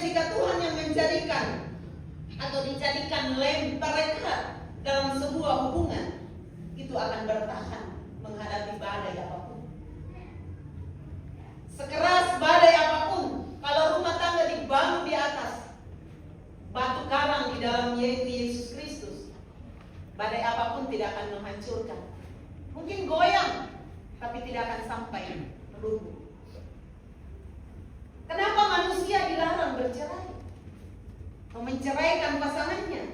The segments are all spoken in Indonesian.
jika Tuhan yang menjadikan atau dijadikan lem perekat dalam sebuah hubungan, itu akan bertahan menghadapi badai apapun. Sekeras badai apapun, kalau rumah tangga dibangun di atas batu karang di dalam yaitu Yesus Kristus, badai apapun tidak akan menghancurkan. Mungkin goyang, tapi tidak akan sampai melumpuh. Kenapa manusia dilarang bercerai? Menceraikan pasangannya.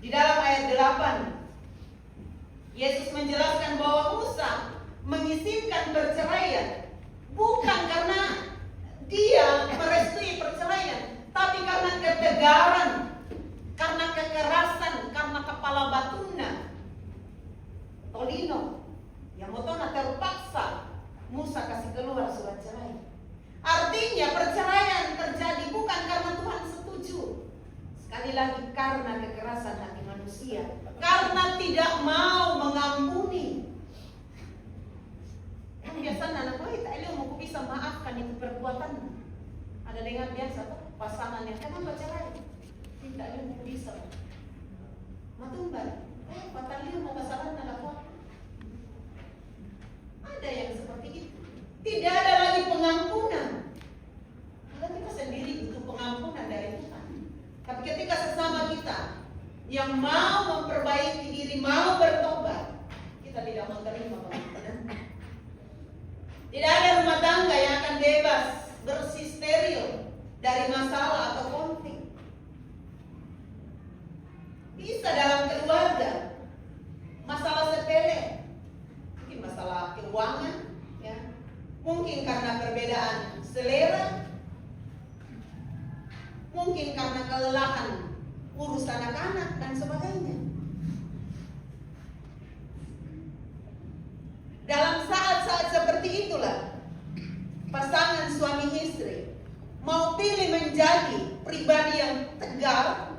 Di dalam ayat 8, Yesus menjelaskan bahwa Musa mengizinkan perceraian bukan karena dia merestui perceraian, tapi karena ketegaran, karena kekerasan, karena kepala batuna, tolino, yang motona terpaksa Musa kasih keluar surat cerai. Artinya perceraian terjadi bukan karena Tuhan setuju, sekali lagi karena kekerasan hati manusia, karena tidak mau mengampuni. Biasanya anak gue tak mau bisa maafkan itu perbuatan. Ada dengar biasa tuh pasangannya kenapa cerai? Tidak mau bisa. Matumbar, patalnya mau kesalahan anak gue. Ada yang seperti itu. Tidak ada lagi pengampunan. Karena kita sendiri butuh pengampunan dari Tuhan. Tapi ketika sesama kita yang mau memperbaiki diri, mau bertobat, kita tidak menerima pengampunan. Tidak ada rumah tangga yang akan bebas, bersih, steril dari masalah atau konflik. Bisa dalam keluarga, masalah sepele, mungkin masalah keuangan, ya. Mungkin karena perbedaan selera, mungkin karena kelelahan urus anak-anak dan sebagainya. Dalam saat-saat seperti itulah pasangan suami istri mau pilih menjadi pribadi yang tegar,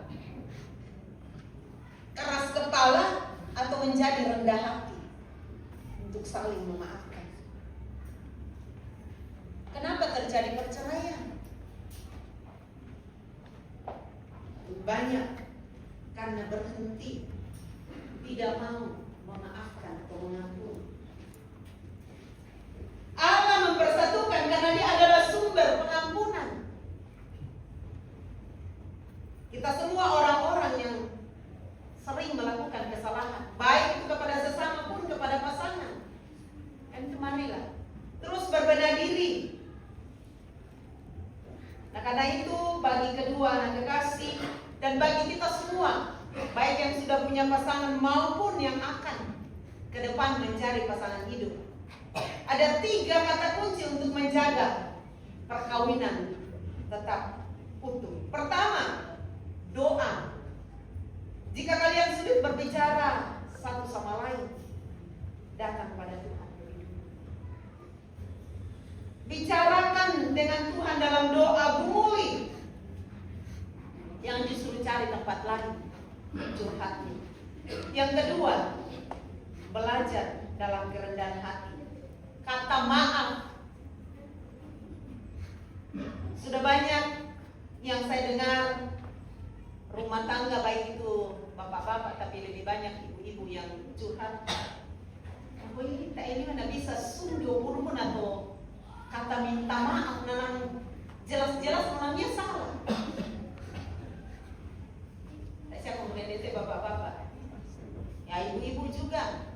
keras kepala, atau menjadi rendah hati untuk saling memaafkan. Kenapa terjadi perceraian? Banyak karena berhenti, tidak mau memaafkan atau mengampuni. Allah mempersatukan karena Dia adalah sumber pengampunan. Kita semua orang-orang yang sering melakukan kesalahan, baik itu kepada sesama pun kepada pasangan. Dan kemanilah terus berbenah diri. Nah, karena itu bagi kedua anak kekasih dan bagi kita semua, baik yang sudah punya pasangan maupun yang akan ke depan mencari pasangan hidup, ada 3 kata kunci untuk menjaga perkawinan tetap utuh. Pertama, doa. Jika kalian sulit berbicara satu sama lain, datang pada Tuhan. Bicarakan dengan Tuhan dalam doa, bumuli. Yang disuruh cari tempat lain, curhatnya. Yang kedua, belajar dalam kerendahan hati. Kata maaf. Sudah banyak yang saya dengar rumah tangga, baik itu bapak-bapak, tapi lebih banyak ibu-ibu yang curhat. Aku ini mana bisa sungguh pun atau kata minta maaf, memang jelas-jelas orangnya salah. Saya kemudian itu bapak-bapak, ya ibu-ibu juga,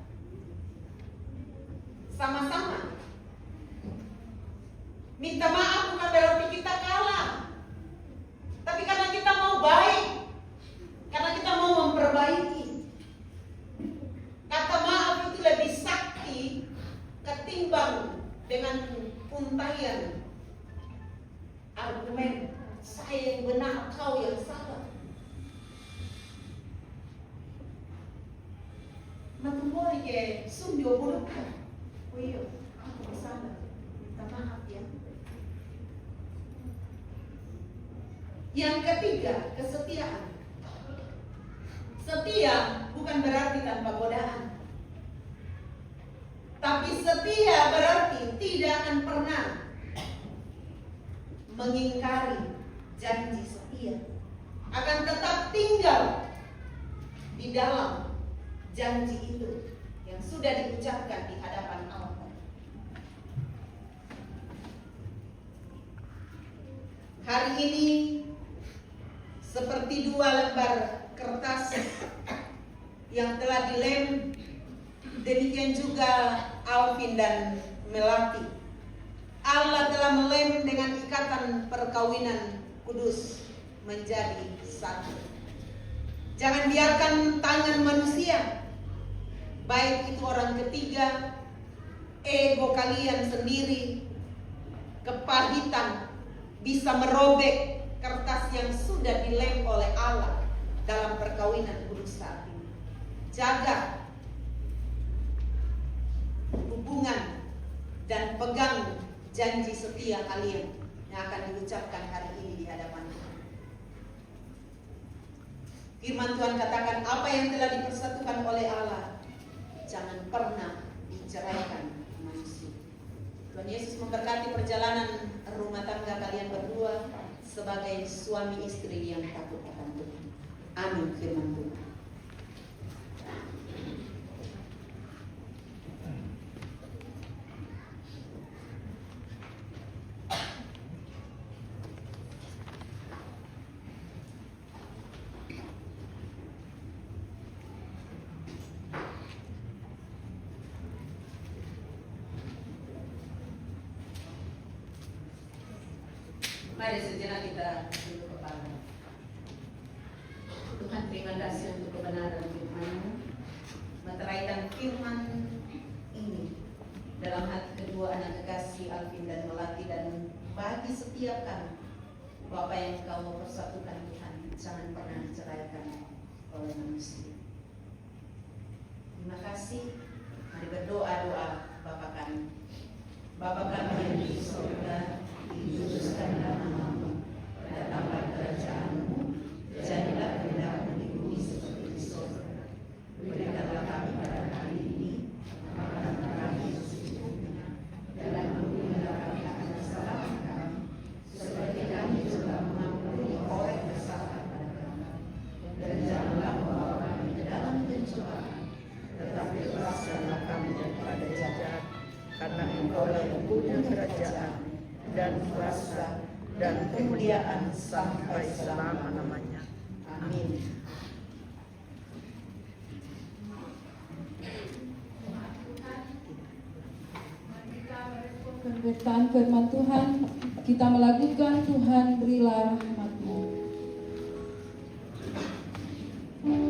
sama-sama minta maaf bukan berarti kita kalah, tapi karena kita mau baik, karena kita mau memperbaiki. Kata maaf itu lebih sakti ketimbang dengan untayan argumen saya yang benar, kau yang salah. Matumbori ke sungguh buruk. Oh iya, aku salah. Minta maaf ya. Yang ketiga, kesetiaan. Setia bukan berarti tanpa godaan, tapi setia berarti tidak akan pernah mengingkari janji setia, akan tetap tinggal di dalam janji itu yang sudah diucapkan di hadapan Allah. Hari ini seperti dua lembar kertas yang telah dilem, demikian juga Alvin dan Melati. Allah telah melem dengan ikatan perkawinan kudus menjadi satu. Jangan biarkan tangan manusia, baik itu orang ketiga, ego kalian sendiri, kepahitan, bisa merobek kertas yang sudah dilem oleh Allah dalam perkawinan kudus saat ini. Jaga hubungan dan pegang janji setia kalian yang akan diucapkan hari ini di hadapan Tuhan. Firman Tuhan katakan, apa yang telah dipersatukan oleh Allah jangan pernah diceraikan manusia. Tuhan Yesus memberkati perjalanan rumah tangga kalian berdua sebagai suami istri yang takut akan Tuhan. Amin. Firman Tuhan. Mari sejenak kita tunduk kepala. Tuhan, terima kasih untuk kebenaran firman-Mu. Meteraikan firman ini dalam hati kedua anak kekasih Alvin dan Melati, dan bagi setiap kami, Bapa yang Kau mau persatukan Tuhan, jangan pernah diceraikan oleh manusia. Terima kasih. Mari berdoa-doa Bapa kami. Bapa kami yang di surga, dikuduskanlah namamu, datanglah kerajaan-Mu, jadilah kehendakmu di bumi seperti di surga. Berikanlah kami pada hari ini makanan kami yang secukupnya, dan ampunilah kami akan kesalahan kami, seperti kami juga mengampuni orang yang bersalah pada kami. Dan janganlah membawa kami ke dalam pencobaan, tetapi lepaskanlah kami daripada jahat, karena Engkaulah yang punya kerajaan dan kuasa dan kemuliaan sampai selama-lamanya. Amin. Pemberitaan firman Tuhan, kita melakukan Tuhan berilah rahmat-Mu. Tuhan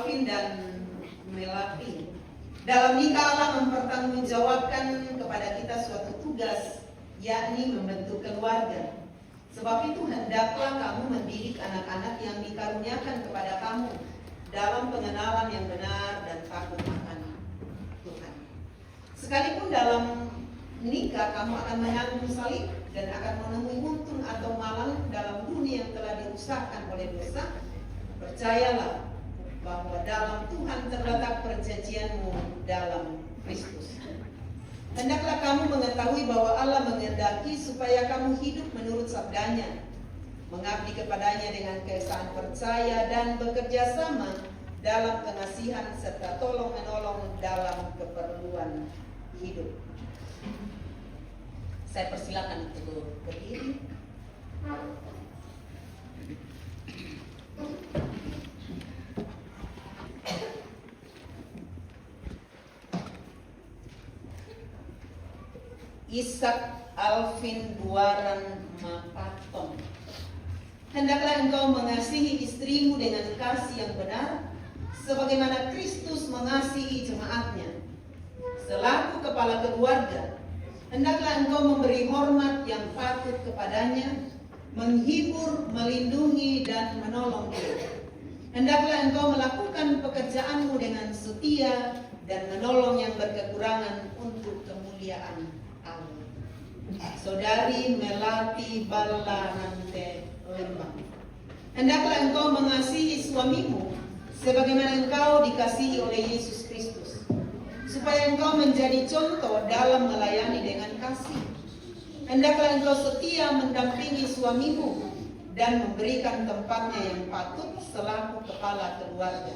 Alvin dan Melati. Dalam nikah Allah mempertanggungjawabkan kepada kita suatu tugas, yakni membentuk keluarga. Sebab itu hendaklah kamu mendidik anak-anak yang dikaruniakan kepada kamu dalam pengenalan yang benar dan takut akan Tuhan. Sekalipun dalam nikah kamu akan menanggung salib dan akan menemui untung atau malang dalam dunia yang telah dirusakkan oleh dosa, percayalah bahwa dalam Tuhan terletak perjanjianmu dalam Kristus. Hendaklah kamu mengetahui bahwa Allah menghendaki supaya kamu hidup menurut sabdanya, mengabdi kepadanya dengan keesaan percaya dan bekerja sama dalam pengasihan serta tolong-menolong dalam keperluan hidup. Saya persilakan untuk berdiri. Ishak Alvin Buaran Mapaton. Hendaklah engkau mengasihi istrimu dengan kasih yang benar, sebagaimana Kristus mengasihi jemaatnya. Selaku kepala keluarga, hendaklah engkau memberi hormat yang patut kepadanya, menghibur, melindungi, dan menolong dia. Hendaklah engkau melakukan pekerjaanmu dengan setia dan menolong yang berkekurangan untuk kemuliaan Allah. Saudari Melati Ballarante Lembang. Hendaklah engkau mengasihi suamimu sebagaimana engkau dikasihi oleh Yesus Kristus, supaya engkau menjadi contoh dalam melayani dengan kasih. Hendaklah engkau setia mendampingi suamimu dan memberikan tempatnya yang patut selaku kepala keluarga.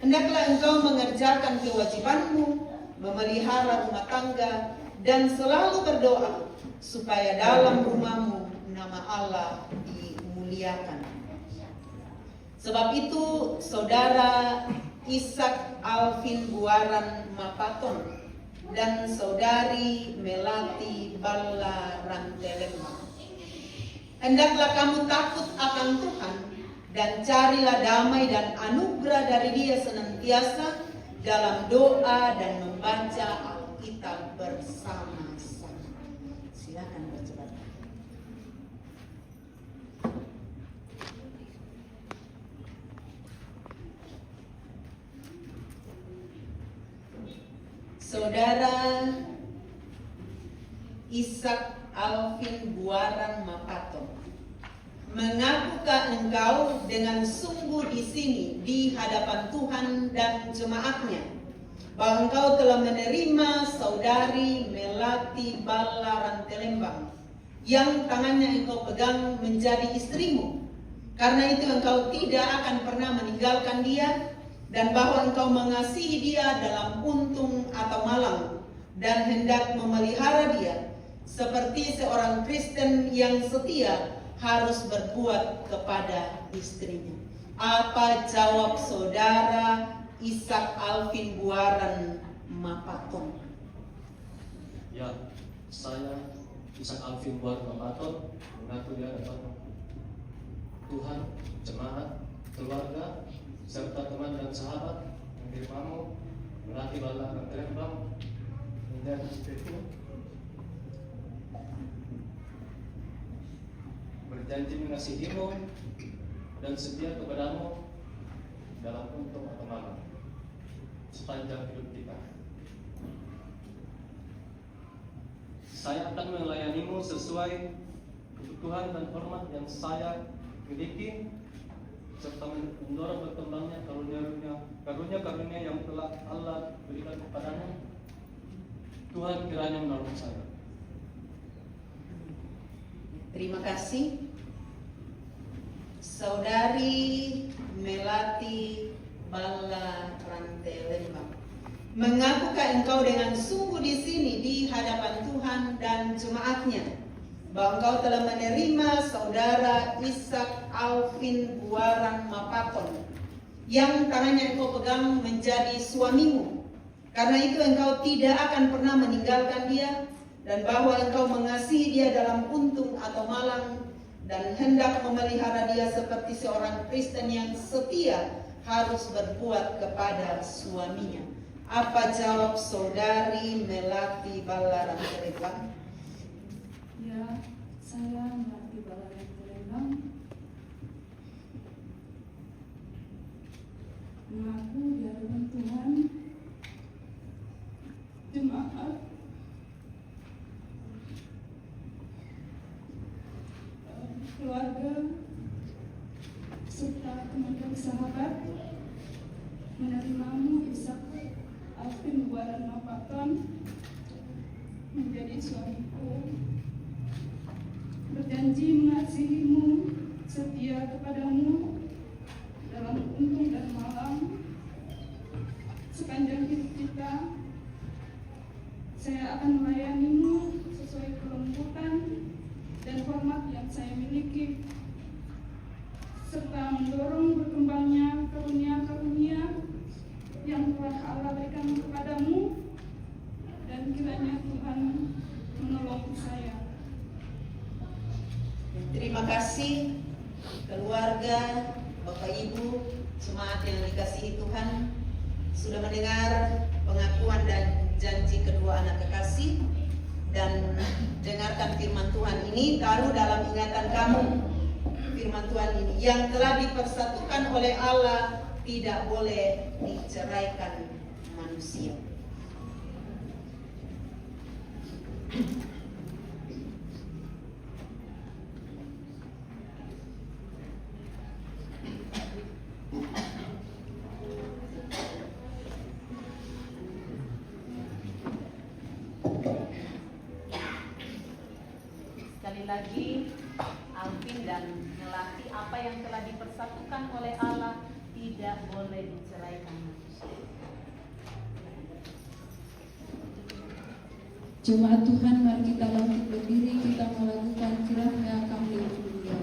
Hendaklah engkau mengerjakan kewajibanmu, memelihara rumah tangga, dan selalu berdoa supaya dalam rumahmu nama Allah dimuliakan. Sebab itu, saudara Ishak Alvin Buaran Mapaton dan saudari Melati Ballarante Lembang, hendaklah kamu takut akan Tuhan dan carilah damai dan anugerah dari Dia senantiasa dalam doa dan membaca Alkitab bersama-sama. Silakan bercepat. Saudara Ishak Alvin Buaran Mapaton, mengakukah engkau dengan sungguh di sini di hadapan Tuhan dan jemaatnya bahwa engkau telah menerima saudari Melati Ballarante Lembang yang tangannya engkau pegang menjadi istrimu, karena itu engkau tidak akan pernah meninggalkan dia, dan bahwa engkau mengasihi dia dalam untung atau malang dan hendak memelihara dia seperti seorang Kristen yang setia harus berbuat kepada istrinya. Apa jawab saudara Ishak Alvin Buaran Mapaton? Ya, saya Ishak Alvin Buaran Mapaton mengaku di hadapan Tuhan, jemaat, keluarga, serta teman dan sahabat yang dirimamu Melati Ballarante Lembang menjadi istriku, berjanji mengasihimu dan setia kepadamu dalam untung atau malang sepanjang hidup kita. Saya akan melayanimu sesuai kebutuhan dan hormat yang saya miliki, serta mendorong berkembangnya karunia-karunia yang telah Allah berikan kepadanya. Tuhan kiranya menolong saya. Terima kasih. Saudari Melati Ballarante Lembang, mengakukah engkau dengan sungguh di sini di hadapan Tuhan dan jemaatnya bahwa engkau telah menerima saudara Ishak Alvin Buaran Mapaton yang tangannya engkau pegang menjadi suamimu, karena itu engkau tidak akan pernah meninggalkan dia, dan bahwa engkau mengasihi dia dalam untung atau malang dan hendak memelihara dia seperti seorang Kristen yang setia harus berbuat kepada suaminya. Apa jawab saudari Melati Ballaran Terembang? Ya, saya Melati Ballaran Terembang mengaku di hadapan Tuhan jemaat keluarga serta teman-teman sahabat menerimamu Ishak Alvin Buaran Mapatan menjadi suamiku, berjanji mengasihimu, setia kepadamu dalam untung dan malam sepanjang hidup kita. Saya akan melayanimu sesuai kelembutan dan hormat yang saya miliki, serta mendorong berkembangnya karunia-karunia yang telah Allah berikan kepadamu, dan kiranya Tuhan menolong saya. Terima kasih keluarga, Bapak Ibu, jemaat yang dikasihi Tuhan, sudah mendengar pengakuan dan janji kedua anak kekasih, dan dengarkan firman Tuhan ini, taruh dalam ingatan kamu firman Tuhan ini, yang telah dipersatukan oleh Allah tidak boleh diceraikan manusia. Sekali lagi, Alvin dan Melati, apa yang telah dipersatukan oleh Allah tidak boleh diceraikan manusia. Jemaat Tuhan, mari kita bangkit berdiri, kita melakukan kiranya kami dunia.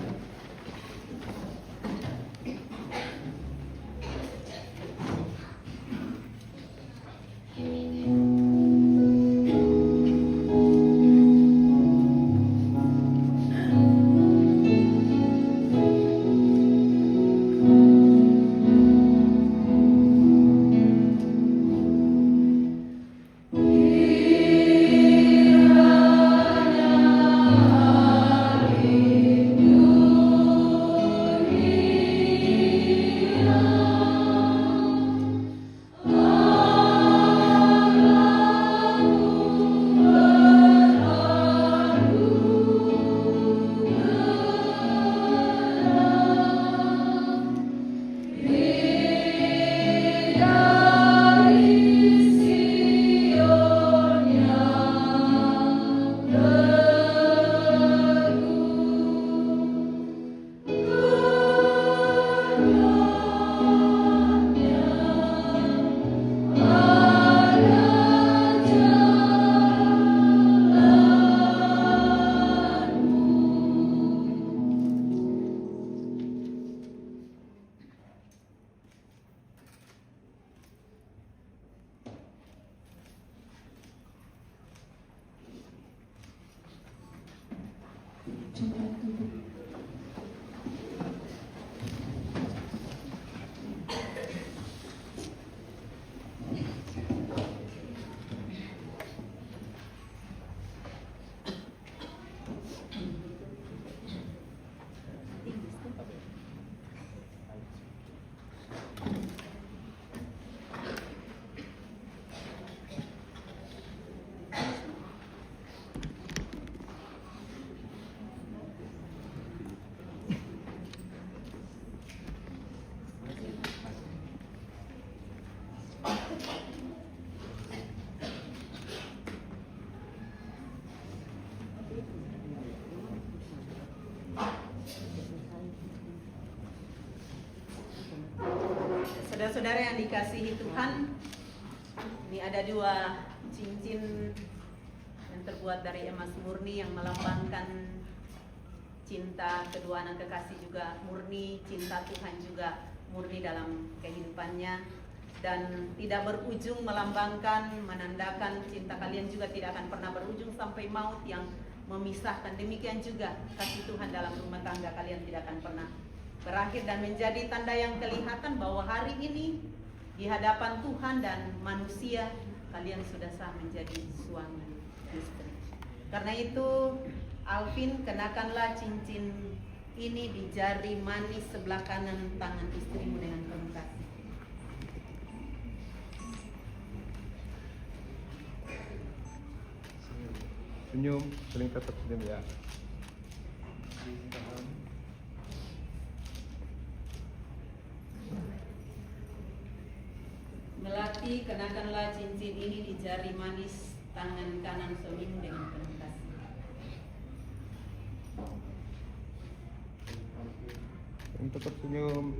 Jemaat duduk. Saudara-saudara yang dikasihi Tuhan, ini ada dua cincin yang terbuat dari emas murni yang melambangkan cinta kedua anak kekasih, juga murni, cinta Tuhan juga murni dalam kehidupannya, dan tidak berujung, melambangkan, menandakan cinta kalian juga tidak akan pernah berujung sampai maut yang memisahkan. Demikian juga kasih Tuhan dalam rumah tangga kalian tidak akan pernah berakhir dan menjadi tanda yang kelihatan bahwa hari ini di hadapan Tuhan dan manusia kalian sudah sah menjadi suami istri. Karena itu Alvin, kenakanlah cincin ini di jari manis sebelah kanan tangan istrimu dengan penuh kasih. Senyum, sering tetap senyum ya. Melati, kenakanlah cincin ini di jari manis tangan kanan suamimu dengan penuh kasih. Sering tetap senyum.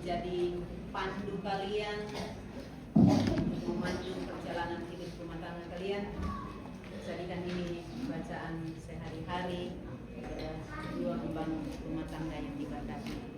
menjadi pandu kalian untuk memandu perjalanan hidup rumah tangga kalian. Jadikan ini bacaan sehari-hari dua membangun rumah tangga yang diberkati.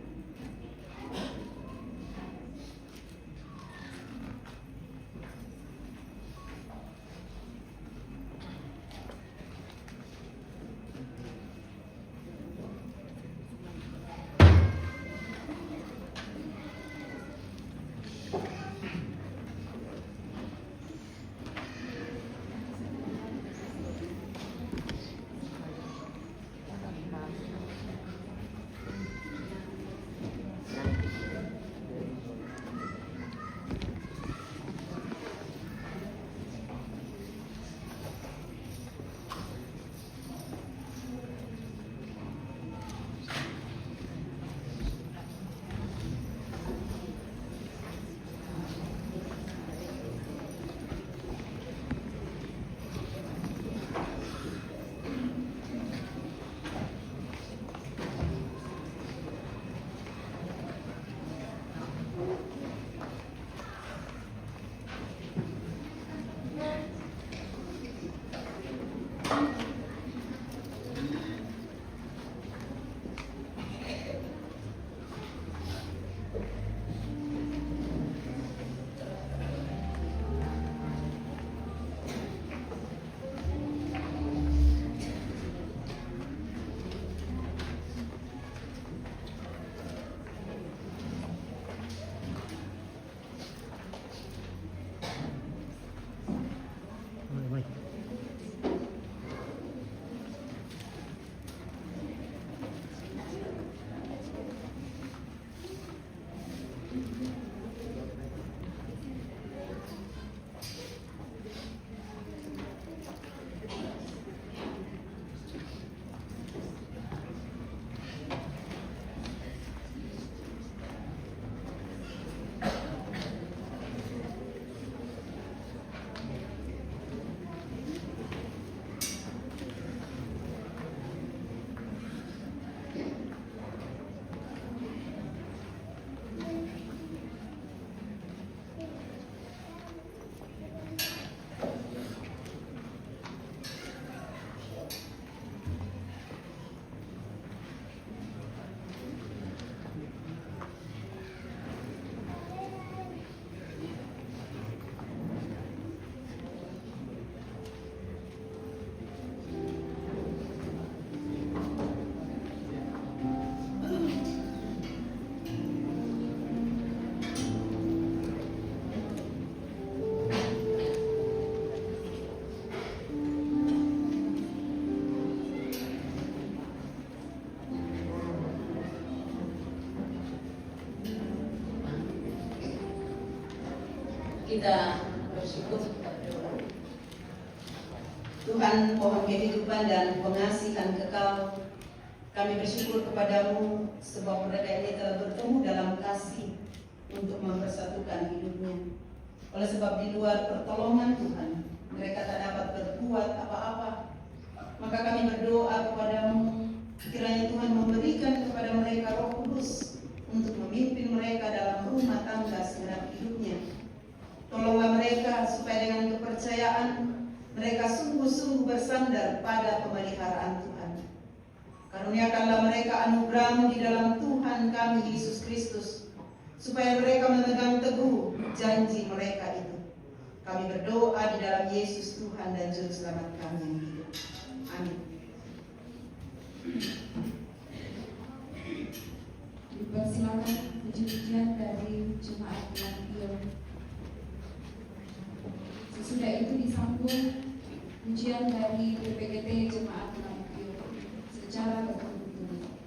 Kita bersyukur Tuhan, pohon kehidupan dan pengasihan kekal. Kami bersyukur kepadamu sebab mereka ini telah bertemu dalam kasih untuk mempersatukan hidupnya. Oleh sebab di luar pertolongan Tuhan, mereka tak dapat berbuat apa-apa. kepada pemeliharaan Tuhan. Karuniakanlah mereka anugerah-Mu di dalam Tuhan kami Yesus Kristus, supaya mereka memegang teguh janji mereka itu. Kami berdoa di dalam Yesus Tuhan dan Juru Selamat kami yang hidup. Amin. Dipersilakan puji-pujian dari jemaat Lampion. Sesudah itu disambung pujian dari BPGT Jemaat Lampion secara berturut-turut.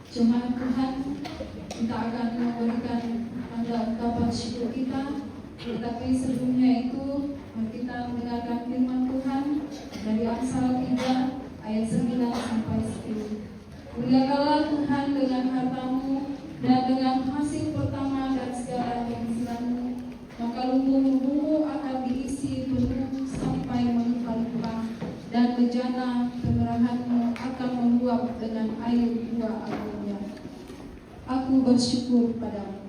Jemaat Tuhan, kita akan memberikan tanda ungkapan syukur kita. Tetapi sebelumnya itu, mari kita mendengarkan firman Tuhan dari Amsal 3 ayat 9 sampai 10. Muliakanlah Tuhan dengan hartamu dan dengan hasil pertama dan segala penghasilanmu, maka lumbung-lumbungmu akan diisi penuh sampai melimpah-limpah, dan bejana kemerahanmu akan meluap dengan air buah agungnya. Aku bersyukur padamu.